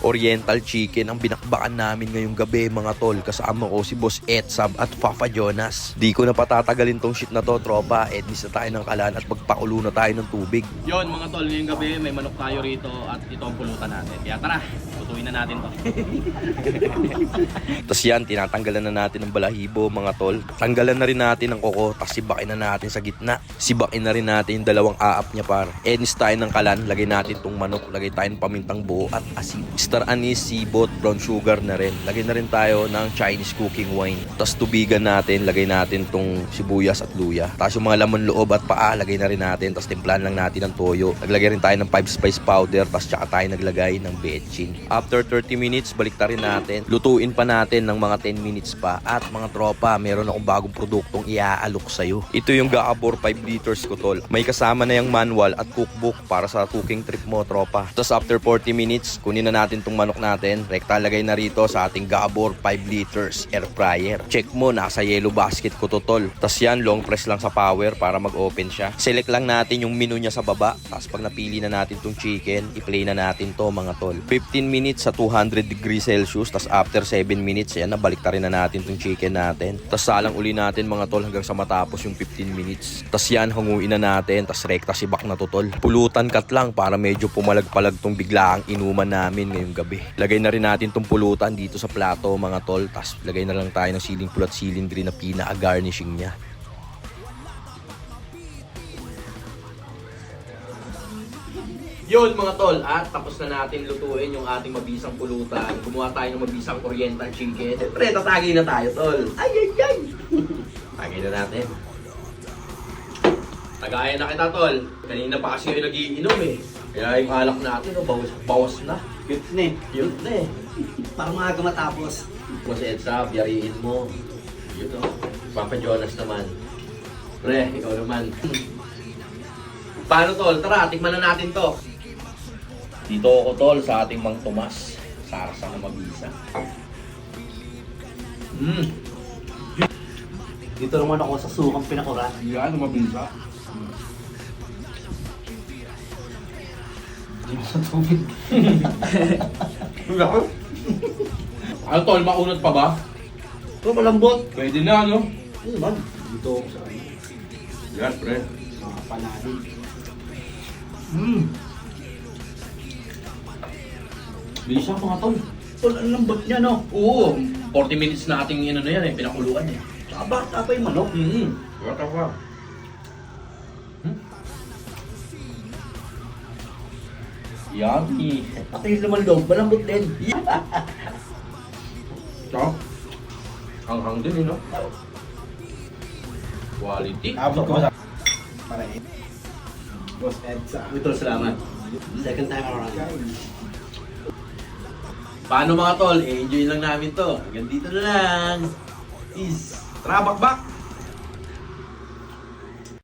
Oriental chicken ang binakbakan namin ngayong gabi mga tol. Kasama ko si Boss Etsab at Papa Jonas. Di ko na patatagalin tong shit na to, tropa. Ednis na tayo ng kalan at magpakulo na tayo ng tubig. Yon mga tol, ngayong gabi may manok tayo rito at ito ang pulutan natin. Kaya tara, tutuin na natin to. Tapos yan, tinatanggalan na natin ng balahibo mga tol. Tanggalan na rin natin ng koko, tapos sibakin na natin sa gitna. Sibakin na rin natin yung dalawang aap niya par. Ednis tayo ng kalan, lagay natin tong manok, lagay tayo ng pamintang buo at asin. Star anise, sibot, brown sugar na rin. Lagay na rin tayo ng Chinese cooking wine. Tapos tubigan natin, lagay natin tong sibuyas at luya. Tapos yung mga laman loob at paa, lagay na rin natin. Tapos timplahan lang natin ng toyo. Naglagay rin tayo ng 5 spice powder. Tapos tsaka tayo naglagay ng betchin. After 30 minutes, balik rin natin. Lutuin pa natin ng mga 10 minutes pa. At mga tropa, meron akong bagong produktong iaalok sa'yo. Ito yung Gaabor 5 liters ko tol. May kasama na yung manual at cookbook para sa cooking trip mo tropa. Tapos after 40 minutes, kunin na natin tong manok natin. Rekta lagay na rito sa ating Gaabor 5 liters air fryer. Check mo, nasa yellow basket ko to tol. Tapos yan, long press lang sa power para mag-open siya. Select lang natin yung menu niya sa baba. Tapos pag napili na natin tong chicken, i-play na natin to mga tol. 15 minutes sa 200 degrees Celsius. Tapos after 7 minutes, yan, nabalik na natin tong chicken natin. Tapos salang uli natin mga tol hanggang sa matapos yung 15 minutes. Tapos yan, hanguin na natin. Tapos rekta sibak na to tol. Pulutan cut lang para medyo pumalag-palag tong biglaang inuman namin ngayong gabi. Lagay na rin natin tong pulutan dito sa plato mga tol. Tapos lagay na lang tayo ng siling pula at siling green na pinaka-garnishing niya. Yun mga tol, at tapos na natin lutuin yung ating mabisang pulutan. Gumawa tayo ng mabisang oriental chicken. Siyempre, tatagay na tayo tol. Ay ay ay! Tagay na natin. Tagayan na kita tol. Kanina pa kasi yung nagiinom eh. Kaya yung alak natin, bawas na. Cute na eh. Cute na eh. Parang maaga matapos. Boss Etsab, yariin mo. Yun o. Papa Jonas naman. Pre, ikaw naman. Paano tol? Tara, tikman na natin to. Dito ako tol sa ating Mang Tomas. Sarsa na mabisa. Dito naman ako sa sukang pinakuran. Yan, mabisa. Hindi mo sa tubig. Ano tol, maunat pa ba? Ito malambot. Pwede na ano? Ano naman? Dito ako sa ano. Yan pre. Mga panalin. Bisa mga tol. Tol, ang lambot niya no? Oo, 40 minutes na ating ano na yan eh, pinakuluan eh. Tsaka bata pa yung manok. Bata pa. Yummy. Pati yung laman loob, malambot din. Ito. Hanghang din eh no? Quality. Abot ko sa... Para eh. Boss Edsa. Ito, salamat. Second time around. Paano mga tol? Eh, enjoy lang namin to. Hanggang dito na lang. Peace. Tara, bakbak!